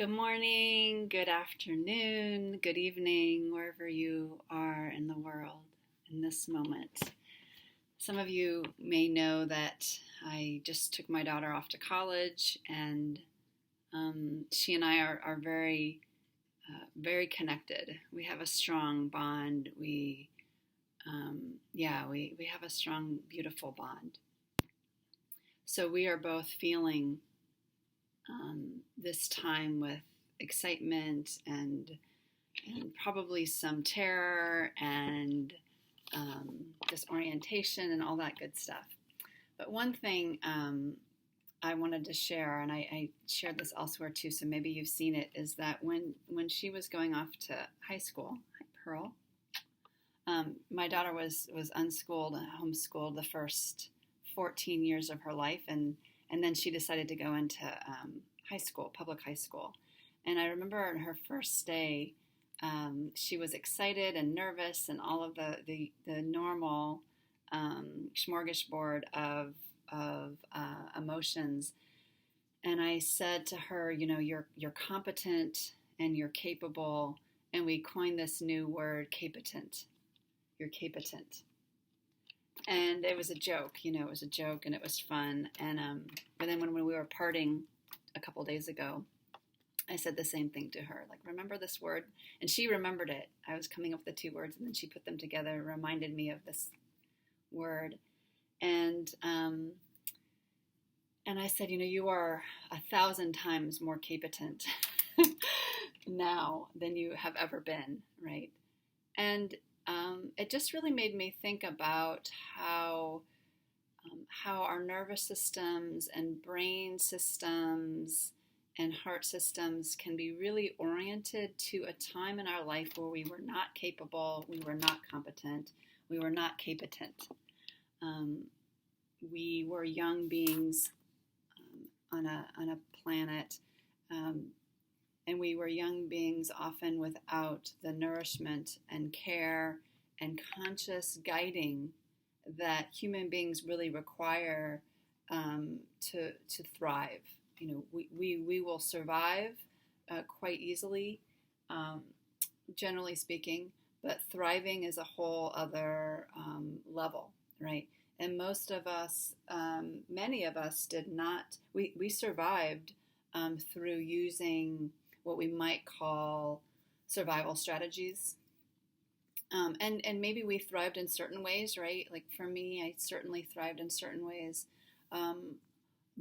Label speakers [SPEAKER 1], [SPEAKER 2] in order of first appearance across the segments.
[SPEAKER 1] Good morning, good afternoon, good evening, wherever you are in the world in this moment. Some of you may know that I just took my daughter off to college, and she and I are very connected. We have a strong bond. We have a strong, beautiful bond. So we are both feeling this time with excitement and probably some terror and disorientation and all that good stuff. But one thing I wanted to share, and I shared this elsewhere too, so maybe you've seen it, is that when she was going off to high school, hi Pearl, my daughter was unschooled and homeschooled the first 14 years of her life, and then she decided to go into high school, public high school. And I remember on her first day, she was excited and nervous and all of the normal smorgasbord of emotions. And I said to her, you're competent and you're capable, and we coined this new word, capitant. You're capitant. And it was a joke, it was a joke, and it was fun. And but then when we were parting a couple days ago, I said the same thing to her, like, remember this word? And she remembered it. I was coming up with the two words, and then she put them together, reminded me of this word. And I said, you are 1,000 times more capitant now than you have ever been, right? And it just really made me think about how our nervous systems and brain systems and heart systems can be really oriented to a time in our life where we were not capable, we were not competent, we were not capitant. We were young beings on a planet, and we were young beings often without the nourishment and care and conscious guiding that human beings really require to thrive. We will survive quite easily, generally speaking, but thriving is a whole other level, right? And most of us, many of us did not, we survived through using what we might call survival strategies. And maybe we thrived in certain ways, right? Like for me, I certainly thrived in certain ways.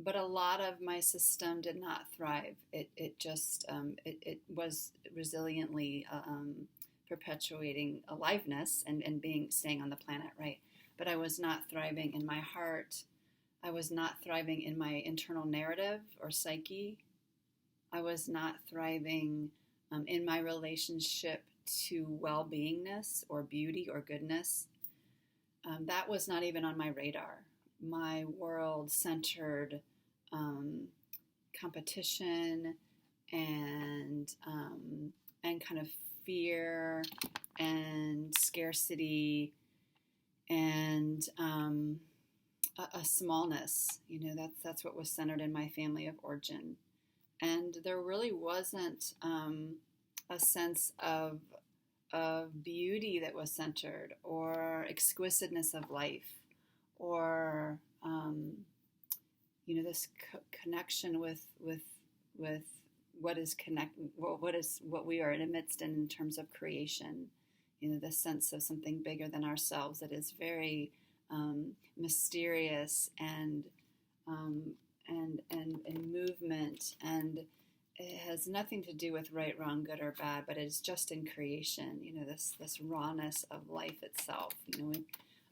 [SPEAKER 1] But a lot of my system did not thrive. It was resiliently perpetuating aliveness and staying on the planet, right? But I was not thriving in my heart. I was not thriving in my internal narrative or psyche. I was not thriving in my relationship to well-beingness or beauty or goodness. That was not even on my radar. My world centered competition and kind of fear and scarcity and a smallness. That's what was centered in my family of origin. And there really wasn't a sense of beauty that was centered, or exquisiteness of life, or this connection with what is what we are amidst in terms of creation. The sense of something bigger than ourselves that is very mysterious and movement, and it has nothing to do with right, wrong, good, or bad, but it's just in creation. This rawness of life itself.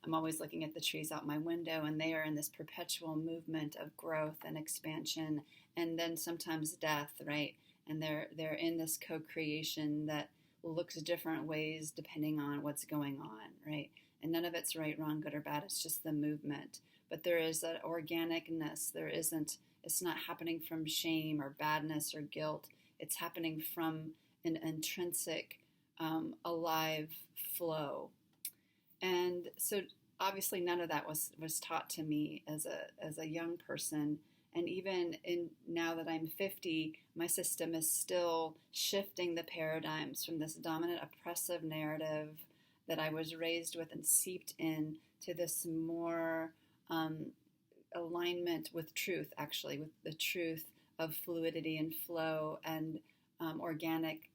[SPEAKER 1] I'm always looking at the trees out my window, and they are in this perpetual movement of growth and expansion, and then sometimes death, right? And they're in this co-creation that looks different ways depending on what's going on, right? And none of it's right, wrong, good, or bad. It's just the movement. But there is an organicness. It's not happening from shame or badness or guilt. It's happening from an intrinsic, alive flow. And so obviously none of that was taught to me as a young person. And even now that I'm 50, my system is still shifting the paradigms from this dominant oppressive narrative that I was raised with and seeped in to this more alignment with truth, actually, with the truth of fluidity and flow and organic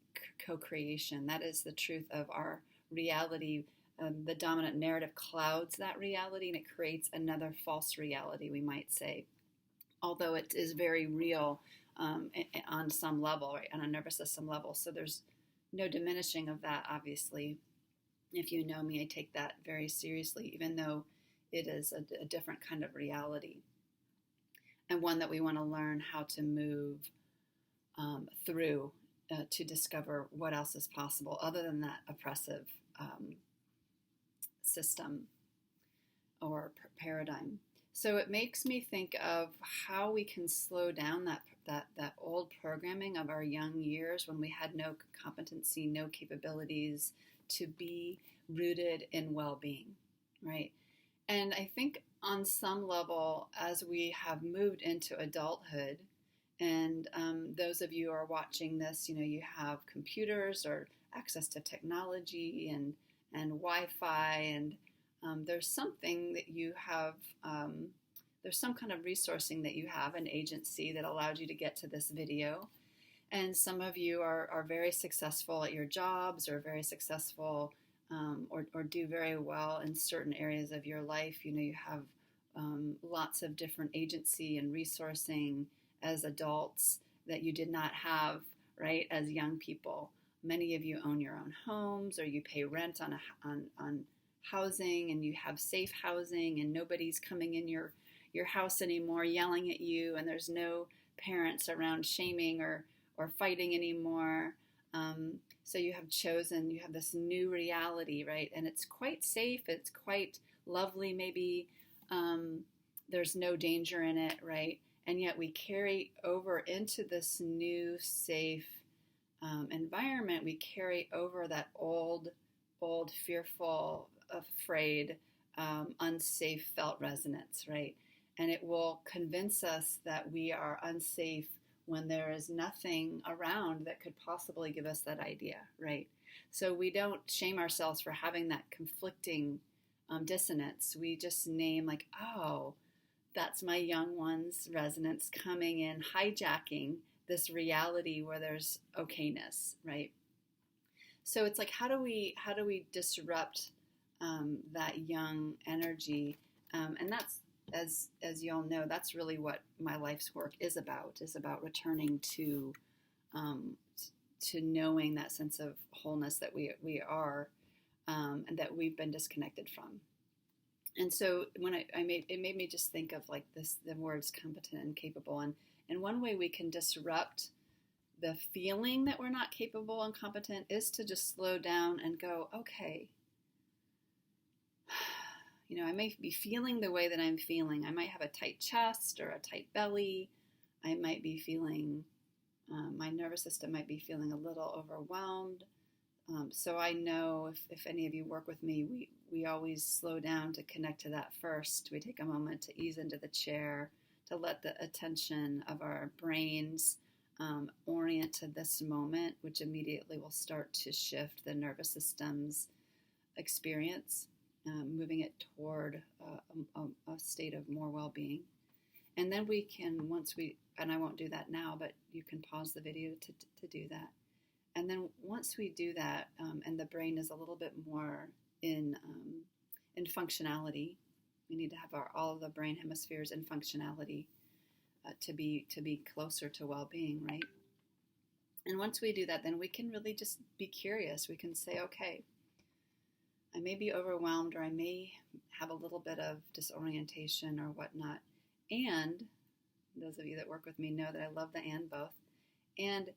[SPEAKER 1] co-creation. That is the truth of our reality. The dominant narrative clouds that reality, and it creates another false reality, we might say. Although it is very real on some level, right, on a nervous system level. So there's no diminishing of that, obviously. If you know me, I take that very seriously, even though it is a different kind of reality, and one that we want to learn how to move through to discover what else is possible other than that oppressive system or paradigm. So it makes me think of how we can slow down that old programming of our young years when we had no competency, no capabilities to be rooted in well-being, right? And I think on some level, as we have moved into adulthood, and those of you who are watching this, you have computers or access to technology and Wi-Fi, and there's something that you have, there's some kind of resourcing that you have, an agency that allowed you to get to this video. And some of you are very successful at your jobs, or very successful or do very well in certain areas of your life. You have lots of different agency and resourcing as adults that you did not have, right, as young people. Many of you own your own homes, or you pay rent on housing, and you have safe housing, and nobody's coming in your house anymore yelling at you, and there's no parents around shaming or fighting anymore. So you have this new reality, right? And it's quite safe, it's quite lovely, maybe there's no danger in it, right? And yet we carry over into this new safe environment, we carry over that old, fearful, afraid, unsafe felt resonance, right? And it will convince us that we are unsafe when there is nothing around that could possibly give us that idea, right? So we don't shame ourselves for having that conflicting dissonance. We just name like, oh, that's my young one's resonance coming in, hijacking this reality where there's okayness, right? So it's like, how do we disrupt that young energy? And that's, as you all know, that's really what my life's work is about returning to knowing that sense of wholeness that we are, and that we've been disconnected from. And so when it made me just think of like the words competent and capable, and one way we can disrupt the feeling that we're not capable and competent is to just slow down and go, okay, I may be feeling the way that I'm feeling. I might have a tight chest or a tight belly. I might be feeling, my nervous system might be feeling a little overwhelmed. So I know if any of you work with me, we always slow down to connect to that first. We take a moment to ease into the chair, to let the attention of our brains orient to this moment, which immediately will start to shift the nervous system's experience, moving it toward a state of more well-being. And then we can, and I won't do that now, but you can pause the video to do that. And then once we do that, and the brain is a little bit more in functionality, we need to have all of the brain hemispheres in functionality to be closer to well-being, right? And once we do that, then we can really just be curious. We can say, okay, I may be overwhelmed, or I may have a little bit of disorientation or whatnot. And those of you that work with me know that I love the and both. And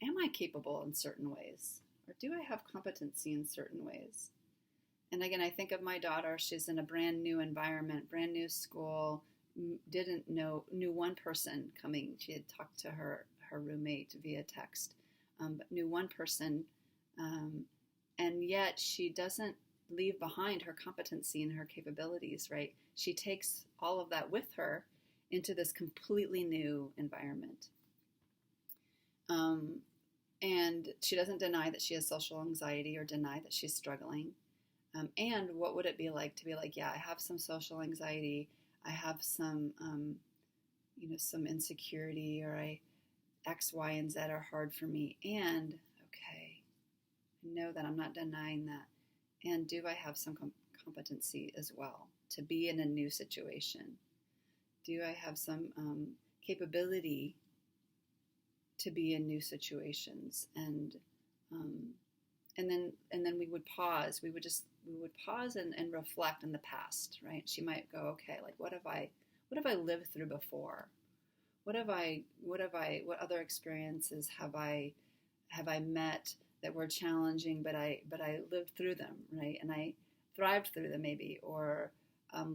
[SPEAKER 1] am I capable in certain ways? Or do I have competency in certain ways? And again, I think of my daughter. She's in a brand new environment, brand new school, knew one person coming. She had talked to her roommate via text, but knew one person. And yet she doesn't leave behind her competency and her capabilities, right? She takes all of that with her, into this completely new environment. And she doesn't deny that she has social anxiety or deny that she's struggling. And what would it be like to be like, yeah, I have some social anxiety, I have some, some insecurity, or X, Y, and Z are hard for me. And okay, I know that I'm not denying that. And do I have some competency as well to be in a new situation? Do I have some capability to be in new situations? And then we would pause. We would pause and reflect in the past, right? She might go, okay, like what have I lived through before? What other experiences have I met that were challenging, but I lived through them, right? And I thrived through them, maybe, or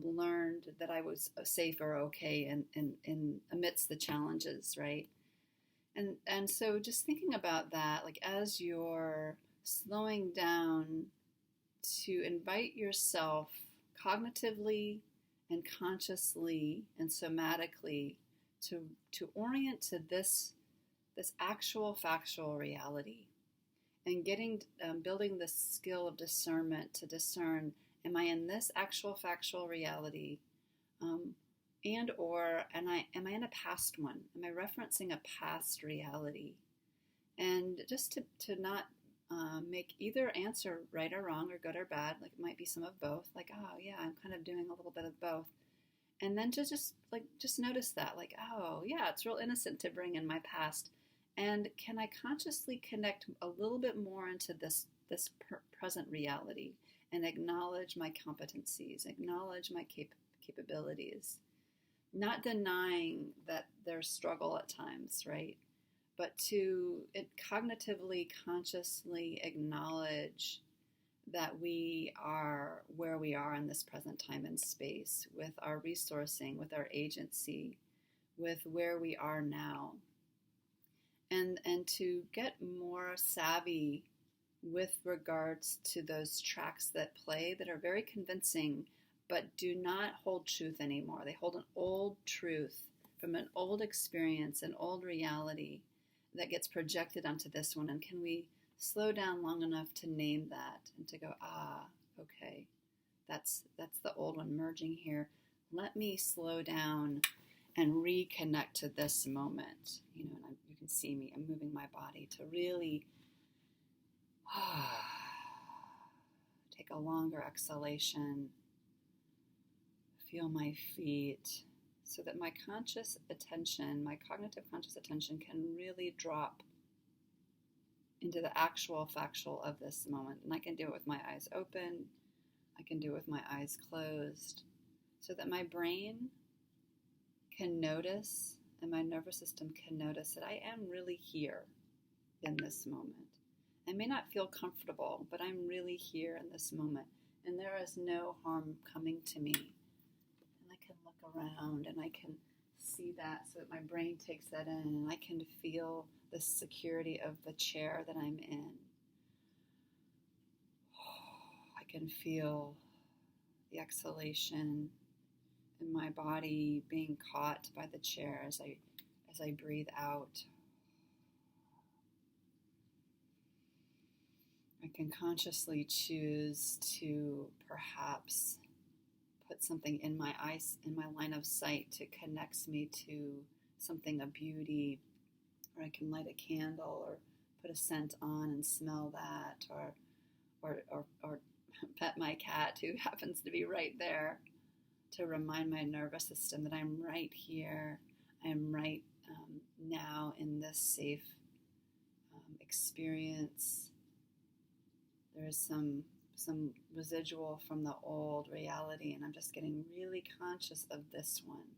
[SPEAKER 1] learned that I was safe or okay in amidst the challenges, right? And so just thinking about that, like as you're slowing down to invite yourself cognitively and consciously and somatically to orient to this actual factual reality, and building the skill of discernment to discern, am I in this actual factual reality, and or am I in a past one? Am I referencing a past reality? And just to not make either answer right or wrong or good or bad, like it might be some of both, like, oh yeah, I'm kind of doing a little bit of both. And then to just notice that, like, oh yeah, it's real innocent to bring in my past. And can I consciously connect a little bit more into this present reality and acknowledge my competencies, acknowledge my capabilities, not denying that there's struggle at times, right? But to cognitively, consciously acknowledge that we are where we are in this present time and space, with our resourcing, with our agency, with where we are now. And to get more savvy with regards to those tracks that play that are very convincing, but do not hold truth anymore. They hold an old truth from an old experience, an old reality that gets projected onto this one. And can we slow down long enough to name that and to go, okay, that's the old one merging here. Let me slow down and reconnect to this moment. And you can see me, I'm moving my body to really take a longer exhalation, feel my feet, so that my conscious attention, my cognitive conscious attention, can really drop into the actual factual of this moment. And I can do it with my eyes open, I can do it with my eyes closed, so that my brain can notice and my nervous system can notice that I am really here in this moment. I may not feel comfortable, but I'm really here in this moment, and there is no harm coming to me. And I can look around and I can see that, so that my brain takes that in, and I can feel the security of the chair that I'm in. I can feel the exhalation in my body being caught by the chair as I breathe out. I can consciously choose to perhaps put something in my eyes, in my line of sight, to connect me to something of beauty, or I can light a candle or put a scent on and smell that, or pet my cat who happens to be right there, to remind my nervous system that I'm right here, I'm right now in this safe experience. There is some residual from the old reality, and I'm just getting really conscious of this one,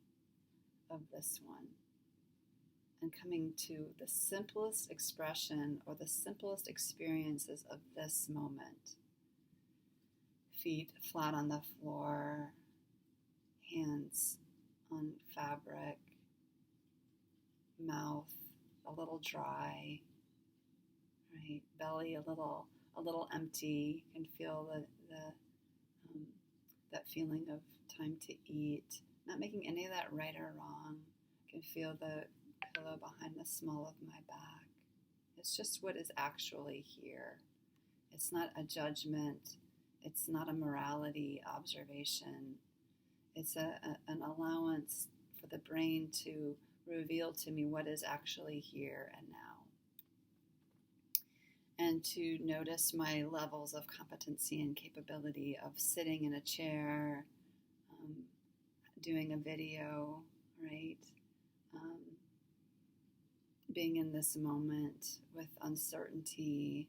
[SPEAKER 1] and coming to the simplest expression or the simplest experiences of this moment. Feet flat on the floor, hands on fabric, mouth a little dry, right? Belly a little empty. You can feel that feeling of time to eat. not making any of that right or wrong. I can feel the pillow behind the small of my back. It's just what is actually here. It's not a judgment. It's not a morality observation. It's an allowance for the brain to reveal to me what is actually here and now. And to notice my levels of competency and capability of sitting in a chair, doing a video, right? Being in this moment with uncertainty,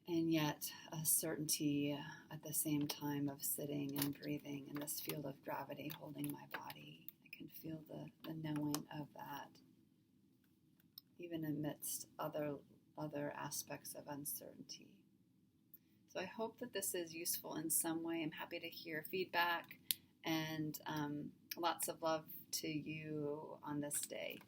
[SPEAKER 1] and yet a certainty at the same time of sitting and breathing in this field of gravity holding my body. I can feel the knowing of that, even amidst other aspects of uncertainty. So I hope that this is useful in some way. I'm happy to hear feedback, and lots of love to you on this day.